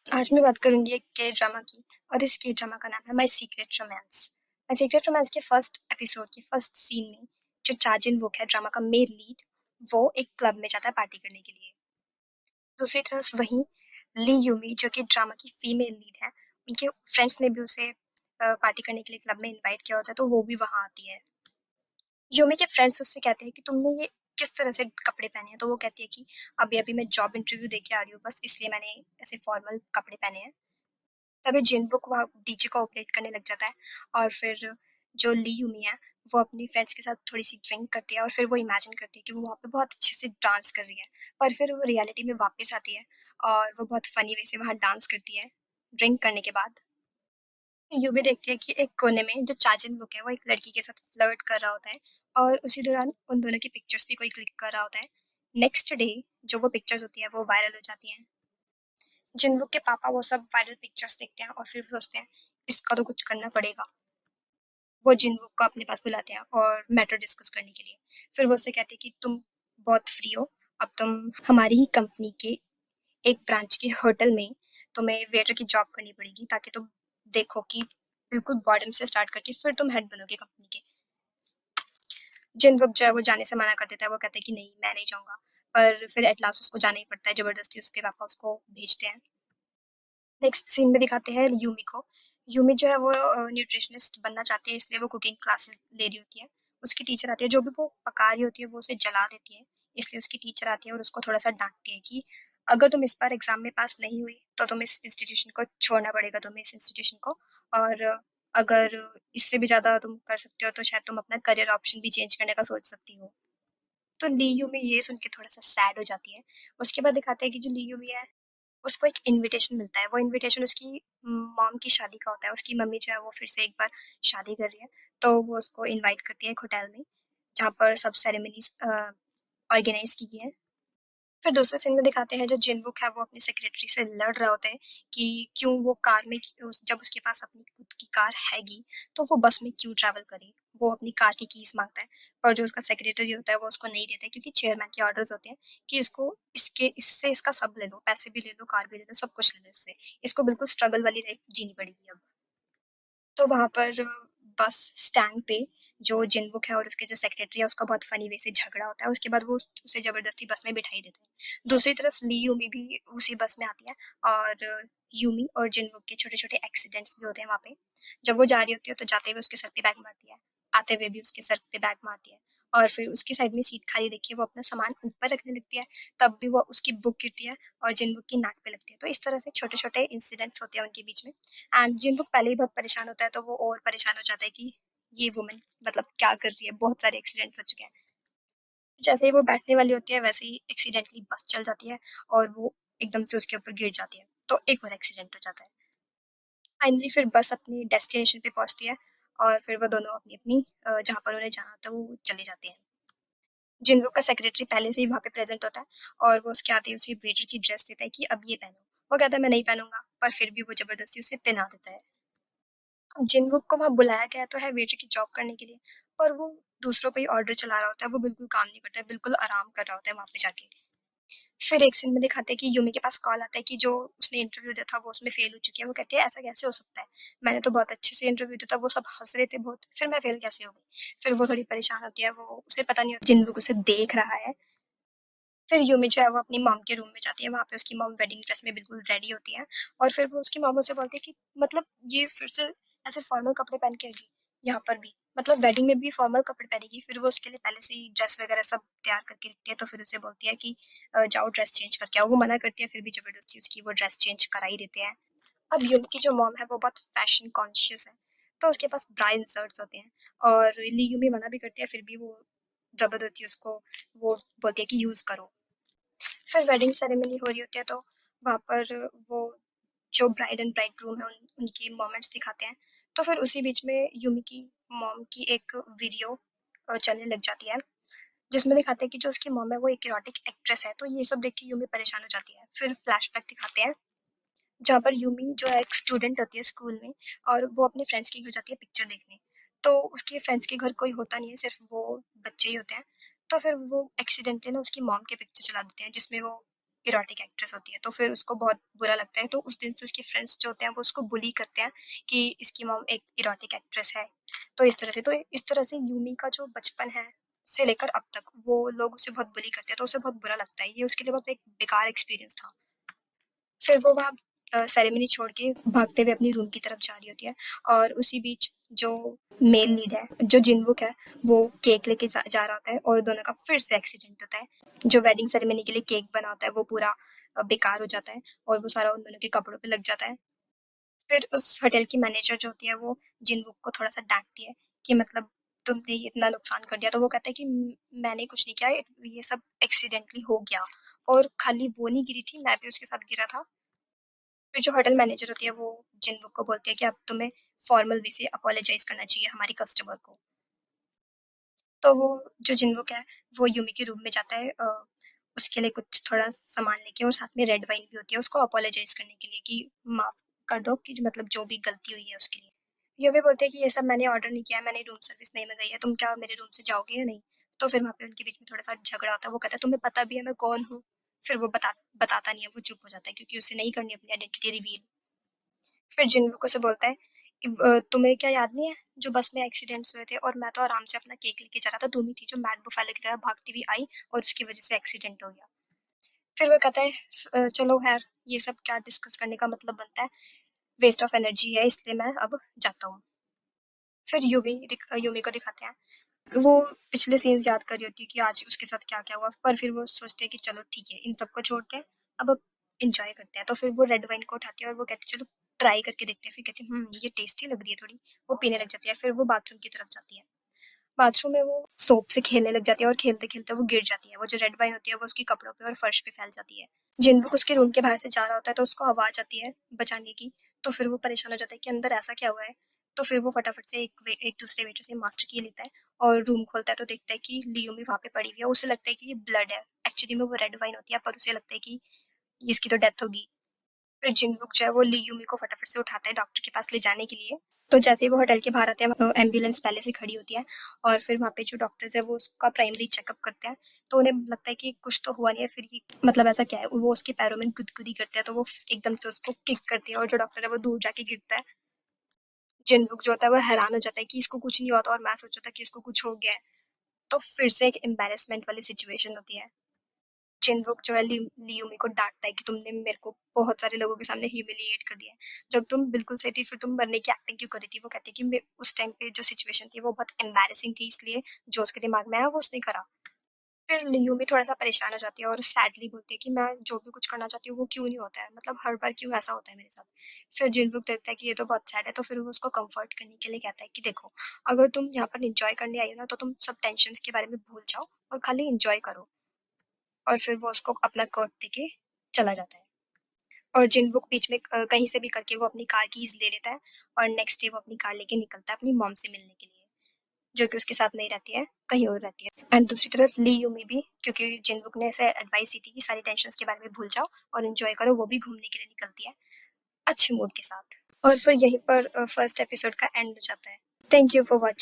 आज मैं बात करूँगी एक के ड्रामा की। और इस के ड्रामा का नाम है my secret romance. My secret romance के फर्स्ट एपिसोड के फर्स्ट सीन में जो चाजिन वुक है ड्रामा का मेन लीड, वो एक क्लब में जाता है पार्टी करने के लिए। दूसरी तरफ वहीं ली यूमी जो कि ड्रामा की फीमेल लीड है, उनके फ्रेंड्स ने भी उसे पार्टी करने के लिए क्लब में इनवाइट किया होता है, तो वो भी वहाँ आती है। यूमी के फ्रेंड्स उससे कहते हैं कि तुमने ये किस तरह से कपड़े पहने हैं, तो वो कहती है कि अभी अभी मैं जॉब इंटरव्यू दे के आ रही हूँ, बस इसलिए मैंने ऐसे फॉर्मल कपड़े पहने हैं। तभी जिनबुक वहाँ डीजे को ऑपरेट करने लग जाता है। और फिर जो ली यूमी है, वो अपनी फ्रेंड्स के साथ थोड़ी सी ड्रिंक करती है और फिर वो इमेजिन करती है कि वो वहाँ पे बहुत अच्छे से डांस कर रही है। पर फिर वो रियलिटी में वापस आती है और वो बहुत फनी वे से वहाँ डांस करती है ड्रिंक करने के बाद। यूमी देखती है कि एक कोने में जो चाजिन बुक है वो एक लड़की के साथ फ्लर्ट कर रहा होता है और उसी दौरान उन दोनों की पिक्चर्स भी कोई क्लिक कर रहा होता है। नेक्स्ट डे जो वो पिक्चर्स होती है वो वायरल हो जाती हैं। जिनवुक के पापा वो सब वायरल पिक्चर्स देखते हैं और फिर सोचते हैं इसका तो कुछ करना पड़ेगा। वो जिनवुक को अपने पास बुलाते हैं और मैटर डिस्कस करने के लिए। फिर वो उससे कहते हैं कि तुम बहुत फ्री हो, अब तुम हमारी ही कंपनी के एक ब्रांच के होटल में तुम्हें वेटर की जॉब करनी पड़ेगी, ताकि तुम देखो कि बिल्कुल बॉटम से स्टार्ट करके फिर तुम हेड बनोगे कंपनी के। जिनवुक जो है वो जाने से मना कर देता है, वो कहता है कि नहीं मैं नहीं जाऊंगा। पर फिर एट लास्ट उसको जाना ही पड़ता है, जबरदस्ती उसके पापा उसको भेजते हैं। नेक्स्ट सीन में दिखाते हैं यूमी को। यूमी जो है वो न्यूट्रिशनिस्ट बनना चाहती है, इसलिए वो कुकिंग क्लासेस ले रही होती है। उसकी टीचर आती है, जो भी वो पका रही होती है वो उसे जला देती है। इसलिए उसकी टीचर आती है और उसको थोड़ा सा डांटती है कि अगर तुम इस बार एग्जाम में पास नहीं हुई तो तुम इस इंस्टीट्यूशन को छोड़ना पड़ेगा, तुम्हें इस इंस्टीट्यूशन को। और अगर इससे भी ज़्यादा तुम कर सकते हो तो शायद तुम अपना करियर ऑप्शन भी चेंज करने का सोच सकती हो। तो ली यूमी ये सुन के थोड़ा सा सैड हो जाती है। उसके बाद दिखाते हैं कि जो ली यूमी है, उसको एक इनविटेशन मिलता है। वो इनविटेशन उसकी मॉम की शादी का होता है। उसकी मम्मी जो है वो फिर से एक बार शादी कर रही है, तो वो उसको इनवाइट करती है एक होटल में, जहाँ पर सब सेरेमनीज ऑर्गेनाइज की गई है। फिर दूसरे सीन में दिखाते हैं जो जिनवुक है वो अपनी सेक्रेटरी से लड़ रहा होता है कि क्यों वो कार में, जब उसके पास अपनी खुद की कार हैगी तो वो बस में क्यों ट्रैवल करे। वो अपनी कार की कीज मांगता है, पर जो उसका सेक्रेटरी होता है वो उसको नहीं देता है, क्योंकि चेयरमैन के ऑर्डर्स होते हैं कि इसको इसके इससे इसका सब ले लो, पैसे भी ले लो, कार भी ले लो, सब कुछ ले लो इससे। इसको बिल्कुल स्ट्रगल वाली लाइफ जीनी पड़ेगी अब। तो वहाँ पर बस स्टैंड पे जो जिनवुक है और उसके जो सेक्रेटरी है उसका बहुत फनी वे से झगड़ा होता है। उसके बाद वो उसे जबरदस्ती बस में बिठाई देते हैं। दूसरी तरफ ली यूमी भी उसी बस में आती है और यूमी और जिनवुक के छोटे छोटे एक्सीडेंट्स भी होते हैं वहाँ पे। जब वो जा रही होती है तो जाते हुए उसके सर पे बैग मारती है, आते हुए भी उसके सर पे बैग मारती है। और फिर उसकी साइड में सीट खाली देखिए, वो अपना सामान ऊपर रखने लगती है, तब भी वो उसकी बुक गिरती है और जिनवुक की नाक पे लगती है। तो इस तरह से छोटे छोटे इंसिडेंट्स होते हैं उनके बीच में। एंड जिनवुक पहले ही बहुत परेशान होता है, तो वो और परेशान हो जाता है कि ये वुमन मतलब क्या कर रही है, बहुत सारे एक्सीडेंट्स हो चुके हैं। जैसे ही वो बैठने वाली होती है वैसे ही एक्सीडेंटली बस चल जाती है और वो एकदम से उसके ऊपर गिर जाती है, तो एक और एक्सीडेंट हो जाता है। फाइनली फिर बस अपनी डेस्टिनेशन पे पहुंचती है और फिर वो दोनों अपनी अपनी जहाँ पर उन्हें जाना होता है वो चले जाते हैं। जिनवुक का सेक्रेटरी पहले से ही वहाँ पे प्रेजेंट होता है और वो उसके आते ही उसे वेटर की ड्रेस देता है कि अब ये पहनो। वो कहता है मैं नहीं पहनूंगा, पर फिर भी वो जबरदस्ती उसे पहना देता है। जिनवुक को वहाँ बुलाया गया तो है वेटर की जॉब करने के लिए, पर वो दूसरों पे ही ऑर्डर चला रहा होता है, वो बिल्कुल काम नहीं करता है, बिल्कुल आराम कर रहा होता है वहाँ पे जाके। फिर एक सीन में दिखाते हैं कि यूमी के पास कॉल आता है कि जो उसने इंटरव्यू दिया था वो उसमें फेल हो चुकी है। वो कहती है ऐसा कैसे हो सकता है, मैंने तो बहुत अच्छे से इंटरव्यू दिया था, वो सब हंस रहे थे बहुत, फिर मैं फेल कैसे हो गई। फिर वो थोड़ी परेशान होती है, वो उसे पता नहीं होता जिनवुक उसे देख रहा है। फिर यूमी जो है वो अपनी मॉम के रूम में जाती है, वहाँ पे उसकी मॉम वेडिंग ड्रेस में बिल्कुल रेडी होती है। और फिर वो उसकी मॉम से बोलती है कि मतलब ये फिर से ऐसे फॉर्मल कपड़े पहन के आएगी यहाँ पर भी, मतलब वेडिंग में भी फॉर्मल कपड़े पहनेगी। फिर वो उसके लिए पहले से ही ड्रेस वगैरह सब तैयार करके रखती है, तो फिर उसे बोलती है कि जाओ ड्रेस चेंज करके आओ। वो मना करती है, फिर भी जबरदस्ती उसकी वो ड्रेस चेंज करा ही देते हैं। अब यूमी की जो मॉम है वो बहुत फैशन कॉन्शियस है, तो उसके पास ब्रा इंसर्ट्स होते हैं और ली यूमी मना भी करती है, फिर भी वो जबरदस्ती उसको वो बोलती है कि यूज़ करो। फिर वेडिंग सेरेमनी हो रही होती है, तो वहाँ पर वो जो ब्राइड एंड ब्राइड ग्रूम है उनकी मोमेंट्स दिखाते हैं। तो फिर उसी बीच में यूमी की मॉम की एक वीडियो चलने लग जाती है, जिसमें दिखाते हैं कि जो उसकी मॉम है वो एक इरोटिक एक्ट्रेस है। तो ये सब देख के यूमी परेशान हो जाती है। फिर फ्लैशबैक दिखाते हैं जहाँ पर यूमी जो है एक स्टूडेंट होती है स्कूल में, और वो अपने फ्रेंड्स के घर जाती है पिक्चर देखने। तो उसके फ्रेंड्स के घर कोई होता नहीं है, सिर्फ वो बच्चे ही होते हैं। तो फिर वो एक्सीडेंटली ना उसकी मॉम के पिक्चर चला देते हैं, जिसमें वो इरोटिक एक्ट्रेस होती है, तो फिर उसको बहुत बुरा लगता है। तो उस दिन से उसके फ्रेंड्स जो होते हैं वो उसको बुली करते हैं कि इसकी मॉम एक इरोटिक एक्ट्रेस है। तो इस तरह से यूमी का जो बचपन है से लेकर अब तक वो लोग उसे बहुत बुली करते हैं, तो उसे बहुत बुरा लगता है। ये उसके लिए बहुत एक बेकार एक्सपीरियंस था। फिर वो वहाँ सेरेमनी छोड़ के भागते हुए अपनी रूम की तरफ जा रही होती है, और उसी बीच जो मेल लीड है, जो जिनवुक है, वो केक लेके जा रहा होता है और दोनों का फिर से एक्सीडेंट होता है। जो वेडिंग सेरेमनी के लिए केक बना होता है वो पूरा बेकार हो जाता है, और वो सारा उन दोनों के कपड़ों पे लग जाता है। फिर उस होटल की मैनेजर जो होती है वो जिनवुक को थोड़ा सा डांटती है कि मतलब तुमने ये इतना नुकसान कर दिया। तो वो कहता है कि मैंने कुछ नहीं किया, ये सब एक्सीडेंटली हो गया, और खाली वो नहीं गिरी थी, मैं भी उसके साथ गिरा था। फिर जो होटल मैनेजर होती है वो जिनवुक को बोलती है कि अब तुम्हें फॉर्मल वे से अपोलोजाइज करना चाहिए हमारे कस्टमर को। तो वो जो जिनवुक है वो यूमी के रूम में जाता है, उसके लिए कुछ थोड़ा सामान लेके, और साथ में रेड वाइन भी होती है उसको अपोलोजाइज करने के लिए कि माफ कर दो, कि मतलब जो भी गलती हुई है उसके लिए। यूमी बोलते हैं कि ये सब मैंने ऑर्डर नहीं किया है, मैंने रूम सर्विस नहीं मंगाई है, तुम क्या मेरे रूम से जाओगे या नहीं। तो फिर वहाँ पे उनके बीच में थोड़ा सा झगड़ा होता है। वो कहता है तुम्हें पता भी है मैं कौन हूँ। फिर वो बताता नहीं है, वो चुप हो जाता है क्योंकि उसे नहीं करनी अपनी आइडेंटिटी रिवील। फिर जिन्हों से बोलता है कि तुम्हें क्या याद नहीं है जो बस में एक्सीडेंट्स हुए थे, और मैं तो आराम से अपना केक लेके जा रहा था, तुम ही थी जो मैड बुफालो की तरह भागती हुई आई और उसकी वजह से एक्सीडेंट हो गया। फिर वो कहता है चलो खैर, ये सब क्या डिस्कस करने का मतलब बनता है, वेस्ट ऑफ एनर्जी है, इसलिए मैं अब जाता हूँ। फिर यूमी को दिखाते हैं, वो पिछले सीन्स याद कर रही होती है कि आज उसके साथ क्या क्या हुआ, पर फिर वो सोचते हैं कि चलो ठीक है, इन सबको छोड़ते हैं, अब इंजॉय करते हैं। तो फिर वो रेड वाइन को उठाती है और वो कहती है चलो ट्राई करके देखते हैं। फिर कहती है ये टेस्टी लग रही है थोड़ी। वो पीने लग जाती है। फिर वो बाथरूम की तरफ जाती है। बाथरूम में वो सोप से खेलने लग जाती है, और खेलते खेलते वो गिर जाती है। वो जो रेड वाइन होती है वो उसके कपड़ों पे और फर्श पे फैल जाती है। जिनवुक उसके रूम के बाहर से जा रहा होता है, तो उसको आवाज आती है बचाने की। तो फिर वो परेशान हो जाता है कि अंदर ऐसा क्या हुआ है। तो फिर वो फटाफट से एक दूसरे वेटर से मास्टर की लेता है और रूम खोलता है, तो देखता है कि लियोमी वहाँ पे पड़ी हुई है। उसे लगता है कि ये ब्लड है, एक्चुअली में वो रेड वाइन होती है, पर उसे लगता है कि इसकी तो डेथ होगी। फिर जिनवुक जो है वो लियूमी को फटाफट से उठाता है डॉक्टर के पास ले जाने के लिए। तो जैसे ही वो होटल के बाहर आते हैं, एम्बुलेंस पहले से खड़ी होती है, और फिर वहाँ पे जो डॉक्टर्स है वो उसका प्राइमरी चेकअप करते हैं। तो उन्हें लगता है कि कुछ तो हुआ नहीं है, फिर ये मतलब ऐसा क्या है। वो उसके पैरों में गुदगुदी करते हैं, तो वो एकदम से उसको किक करती है, और जो डॉक्टर है वो दूर जाके गिरता है। जिनवुक जो होता है वो हैरान हो जाता है कि इसको कुछ नहीं होता, और मैं सोचा था कि इसको कुछ हो गया है। तो फिर से एक एम्बेरसमेंट वाली सिचुएशन होती है। जिनवुक जो है लियूमी को डांटता है कि तुमने मेरे को बहुत सारे लोगों के सामने ह्यूमिलिएट कर दिया है। जब तुम बिल्कुल सही थी, फिर तुम मरने की एक्टिंग क्यों कर रही थी। वो कहती है कि उस टाइम पे जो सिचुएशन थी वो बहुत एम्बैरेसिंग थी, इसलिए जो उसके दिमाग में आया वो उसने करा। फिर लियूमी थोड़ा सा परेशान हो जाती है और सैडली बोलती है कि मैं जो भी कुछ करना चाहती हूँ वो क्यों नहीं होता है, मतलब हर बार क्यों ऐसा होता है मेरे साथ। फिर जिनवुक देखता है कि ये तो बहुत सैड है, तो फिर वो उसको कंफर्ट करने के लिए कहता है कि देखो, अगर तुम यहाँ पर इंजॉय करने आई हो ना, तो तुम सब टेंशन के बारे में भूल जाओ और खाली इंजॉय करो। और फिर वो उसको अपना कोट देके चला जाता है। और जिनवुक बीच में कहीं से भी करके वो अपनी कार कीज ले लेता है, और नेक्स्ट डे वो अपनी कार लेके निकलता है अपनी मॉम से मिलने के लिए, जो कि उसके साथ नहीं रहती है, कहीं और रहती है। एंड दूसरी तरफ ली यू में भी, क्योंकि जिनवुक ने ऐसे एडवाइस दी थी कि सारी टेंशन के बारे में भूल जाओ और एंजॉय करो, वो भी घूमने के लिए निकलती है अच्छे मूड के साथ। और फिर यहीं पर फर्स्ट एपिसोड का एंड हो जाता है। Thank you for watching.